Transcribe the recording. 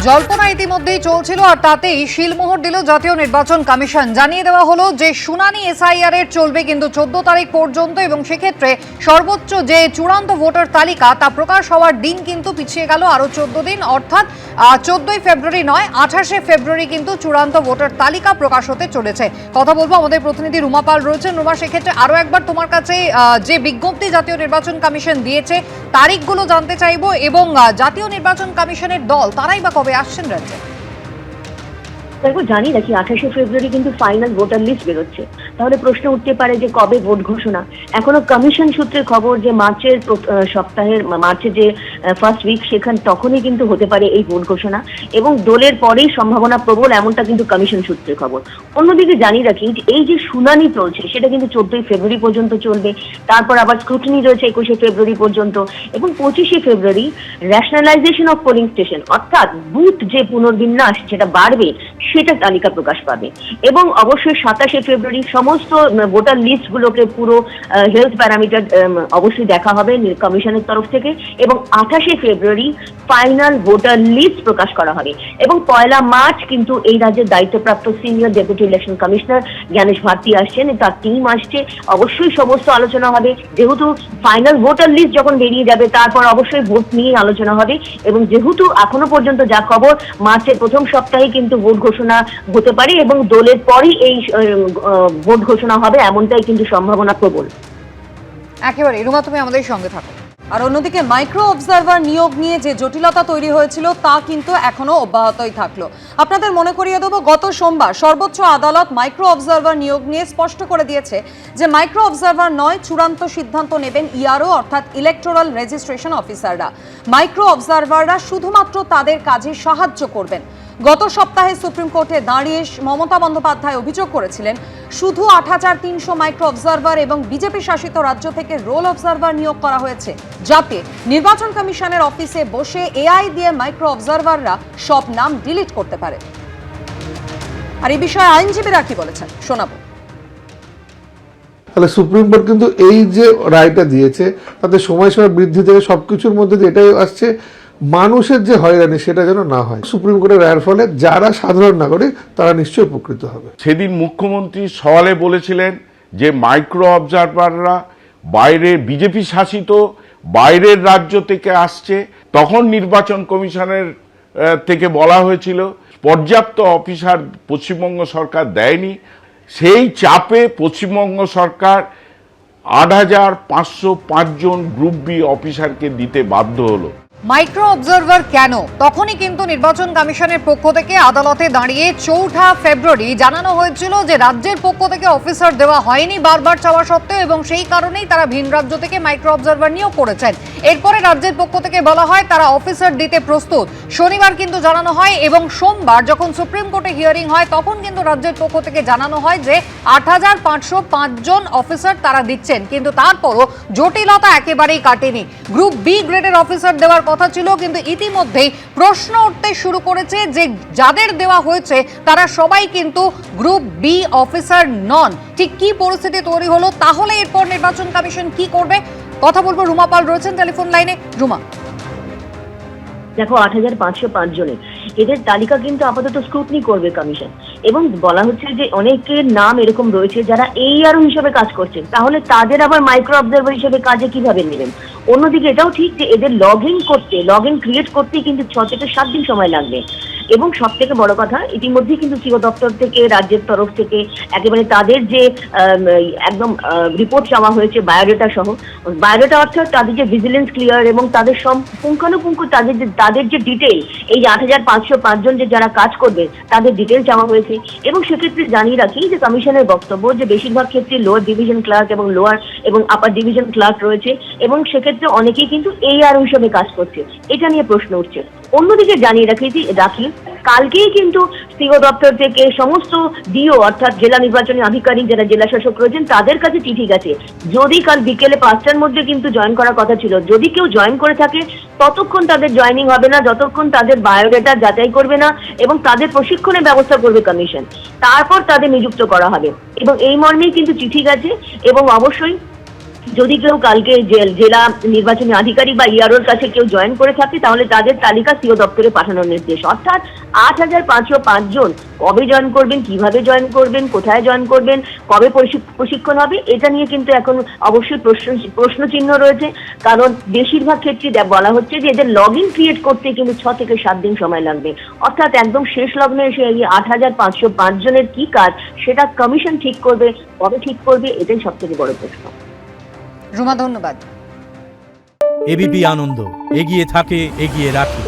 জল্পনা ইতিমধ্যেই চলছিল আর তাতেই শিলমোহর দিল জাতীয় নির্বাচন কমিশন। জানিয়ে দেওয়া হলো যে শুনানি এসআইআর এর চলবে কিন্তু 14 তারিখ পর্যন্ত এবং সেক্ষেত্রে সর্বোচ্চ যে চূড়ান্ত ভোটার তালিকা তা প্রকাশ হওয়ার দিন কিন্তু পিছিয়ে গেল আরো 14 দিন, অর্থাৎ 14ই ফেব্রুয়ারি নয় 28শে ফেব্রুয়ারি কিন্তু চূড়ান্ত ভোটার তালিকা প্রকাশ হতে চলেছে। কথা বলবো আমাদের প্রতিনিধি রুমা পাল রয়েছেন। রুমা, সেক্ষেত্রে আরো একবার তোমার কাছে যে বিজ্ঞপ্তি জাতীয় নির্বাচন কমিশন দিয়েছে তারিখগুলো জানতে চাইবো এবং জাতীয় নির্বাচন কমিশনের দল তারাই বা কবে আসছেন রাজ্যে? দেখো, জানি নাকি 28শে ফেব্রুয়ারি কিন্তু ফাইনাল ভোটার লিস্ট বেরোচ্ছে। তাহলে প্রশ্ন উঠতে পারে যে কবে ভোট ঘোষণা। এখনো কমিশন সূত্রের খবর যে মার্চের যে ফার্স্ট উইক সেখানে তখনই কিন্তু হতে পারে এই ভোট ঘোষণা এবং দোলের পরেই সম্ভাবনা প্রবল, এমনটা কিন্তু কমিশন সূত্রের খবর। অন্যদিকে জানি রাখি যে এই যে শুনানি চলছে সেটা কিন্তু 14ই ফেব্রুয়ারি পর্যন্ত চলবে। তারপর আবার স্ক্রুটিনি রয়েছে 21শে ফেব্রুয়ারি পর্যন্ত এবং 25শে ফেব্রুয়ারি রেশনালাইজেশন অফ পোলিং স্টেশন, অর্থাৎ বুথ যে পুনর্বিন্যাস যেটা বাড়বে সেটা তালিকা প্রকাশ পাবে এবং অবশ্যই 27শে ফেব্রুয়ারি সমস্ত ভোটার লিস্ট গুলোকে পুরো হেলথ প্যারামিটার অবশ্যই দেখা হবে কমিশনের তরফ থেকে এবং 28শে ফেব্রুয়ারি ফাইনাল ভোটার লিস্ট প্রকাশ করা হবে এবং 1 মার্চ কিন্তু এই রাজ্যের দায়িত্বপ্রাপ্ত senior deputy election commissioner Gyanesh Bharati আসছেন, তার টিম আসছে। অবশ্যই সমস্ত আলোচনা হবে, যেহেতু ফাইনাল ভোটার লিস্ট যখন বেরিয়ে যাবে তারপর অবশ্যই ভোট নিয়ে আলোচনা হবে এবং যেহেতু এখনো পর্যন্ত যা খবর মার্চের প্রথম সপ্তাহে কিন্তু ভোট ঘোষণা হতে পারে এবং দোলের পরই এই ভোট ঘোষণা হবে, এমনটাই কিন্তু সম্ভাবনা প্রবল। একেবারে রুমা, তুমি আমাদের সঙ্গে থাকো। আর অন্যদিকে মাইক্রো অবজারভার নিয়োগ নিয়ে যে জটিলতা তৈরি হয়েছিল তা কিন্তু এখনো অব্যাহতই থাকলো। আপনাদের মনে করিয়ে দেবো, গত সোমবার সর্বোচ্চ আদালত মাইক্রো অবজারভার নিয়োগ নিয়ে স্পষ্ট করে দিয়েছে যে মাইক্রো অবজারভার নয়, চূড়ান্ত সিদ্ধান্ত নেবেন ইআরও অর্থাৎ ইলেকটোরাল রেজিস্ট্রেশন অফিসাররা। মাইক্রো অবজারভাররা শুধুমাত্র তাদের কাজে সাহায্য করবেন। গত সপ্তাহে সুপ্রিম কোর্টে দাঁড়িয়ে মমতা বন্দ্যোপাধ্যায় অভিযোগ করেছিলেন শুধু ৮৩০০ মাইক্রো অবজারভার এবং বিজেপি শাসিত রাজ্য থেকে রোল অবজারভার নিয়োগ করা হয়েছে, যাতে নির্বাচন কমিশনের অফিসে বসে এআই দিয়ে মাইক্রো অবজারভাররা সব নাম ডিলিট করতে পারে। আর এই বিষয়ে আইনজীবীরা কি বলেছেন শোনাবো। তাহলে সুপ্রিম কোর্ট কিন্তু এই যে রায়টা দিয়েছে তাতে সময় বৃদ্ধি থেকে সবকিছুর মধ্যে যে এটাই আসছে, মানুষের যে হয়রানি সেটা যেন না হয়। সুপ্রিম কোর্টের রায়ের ফলে যারা সাধারণ নাগরিক তারা নিশ্চয়ই উপকৃত হবে। সেদিন মুখ্যমন্ত্রী সওয়ালে বলেছিলেন যে মাইক্রো অবজারভাররা বাইরের বিজেপি শাসিত বাইরের রাজ্য থেকে আসছে, তখন নির্বাচন কমিশনের থেকে বলা হয়েছিল পর্যাপ্ত অফিসার পশ্চিমবঙ্গ সরকার দেয়নি। সেই চাপে পশ্চিমবঙ্গ সরকার ৮৫০৫ জন গ্রুপ বি অফিসারকে দিতে বাধ্য হলো। মাইক্রো অবজারভার কেন? তখনই কিন্তু নির্বাচন কমিশনের পক্ষ থেকে আদালতে দাঁড়িয়ে 4 ফেব্রুয়ারি জানানো হয়েছিল যে রাজ্যের পক্ষ থেকে অফিসার দেওয়া হয়নি বারবার চাওয়া সত্ত্বেও এবং সেই কারণেই তারা ভিন রাজ্য থেকে মাইক্রো অবজারভার নিয়োগ করেছেন। এরপরে রাজ্যের পক্ষ থেকে বলা হয় তারা অফিসার দিতে প্রস্তুত। শনিবার কিন্তু জানানো হয় এবং সোমবার যখন সুপ্রিম কোর্টে হিয়ারিং হয় তখন কিন্তু রাজ্যের পক্ষ থেকে জানানো হয় যে ৮৫০৫ জন অফিসার তারা দিচ্ছেন, কিন্তু তারপরও জটিলতা একেবারেই কাটেনি। গ্রুপ বি গ্রেডের অফিসার দেওয়ার কথা ছিল, কিন্তু ইতিমধ্যেই প্রশ্ন উঠতে শুরু করেছে যে যাদের দেওয়া হয়েছে তারা সবাই কিন্তু গ্রুপ বি অফিসার নন। ঠিক কি পরিস্থিতি তৈরি হলো, তাহলে এরপর নির্বাচন কমিশন কি করবে? কথা বলবো, রুমা পাল রয়েছেন টেলিফোন লাইনে। রুমা, দেখো, ৮৫০৫ জনের এদের তালিকা কিন্তু আপাতত স্ক্রুটনি করবে কমিশন এবং বলা হচ্ছে যে অনেকের নাম এরকম রয়েছে যারা এইআরও হিসেবে কাজ করছেন, তাহলে তাদের আবার মাইক্রো অবজারভার হিসেবে কাজে কিভাবে নেবেন? অন্যদিকে এটাও ঠিক যে এদের লগ ইন ক্রিয়েট করতে কিন্তু 6 থেকে 7 দিন সময় লাগবে এবং সব থেকে বড় কথা, ইতিমধ্যেই কিন্তু সিও দপ্তর থেকে রাজ্যের তরফ থেকে একেবারে তাদের যে একদম রিপোর্ট জমা হয়েছে বায়োডাটা সহ, বায়োডাটা অর্থাৎ তাদের যে ভিজিলেন্স ক্লিয়ার এবং তাদের পুঙ্খানুপুঙ্খ তাদের যে ডিটেল, এই ৮৫০৫ জন যে যারা কাজ করবে তাদের ডিটেল জমা হয়েছে এবং সেক্ষেত্রে জানিয়ে রাখি যে কমিশনের বক্তব্য যে বেশিরভাগ ক্ষেত্রে লোয়ার ডিভিশন ক্লার্ক এবং লোয়ার এবং আপার ডিভিশন ক্লার্ক রয়েছে এবং সেক্ষেত্রে অনেকেই কিন্তু এইআরও হিসেবে কাজ করছে, এটা নিয়ে প্রশ্ন উঠছে। অন্যদিকে জানিয়ে রাখি কালকেই কিন্তু সিও দপ্তর থেকে সমস্ত ডিও অর্থাৎ জেলা নির্বাচনী আধিকারিক যারা জেলা শাসক রয়েছেন তাদের কাছে চিঠি গেছে। যদি কাল বিকেলে 5টার মধ্যে কিন্তু জয়েন করার কথা ছিল, যদি কেউ জয়েন করে থাকে ততক্ষণ তাদের জয়েনিং হবে না যতক্ষণ তাদের বায়োডাটা যাচাই করবে না এবং তাদের প্রশিক্ষণের ব্যবস্থা করবে কমিশন, তারপর তাদের নিযুক্ত করা হবে এবং এই মর্মেই কিন্তু চিঠি গেছে এবং অবশ্যই যদি কেউ কালকে জেলা নির্বাচনী আধিকারিক বা ইআরওর কাছে কেউ জয়েন করে থাকে তাহলে তাদের তালিকা সিও দপ্তরে পাঠানোর নির্দেশ। অর্থাৎ 8,505 জন কবে জয়েন করবেন, কিভাবে জয়েন করবেন, কোথায় জয়েন করবেন, কবে প্রশিক্ষণ হবে, এটা নিয়ে কিন্তু এখন অবশ্যই প্রশ্নচিহ্ন রয়েছে। কারণ বেশিরভাগ ক্ষেত্রে বলা হচ্ছে যে এদের লগ ইন ক্রিয়েট করতে কিন্তু 6 থেকে 7 দিন সময় লাগবে। অর্থাৎ একদম শেষ লগ্নে এসে এই 8,505 জনের কি কাজ সেটা কমিশন ঠিক করবে, কবে ঠিক করবে, এটাই সব থেকে বড় প্রশ্ন। রুমা, ধন্যবাদ। এবিপি আনন্দ, এগিয়ে থাকে, এগিয়ে রাখে।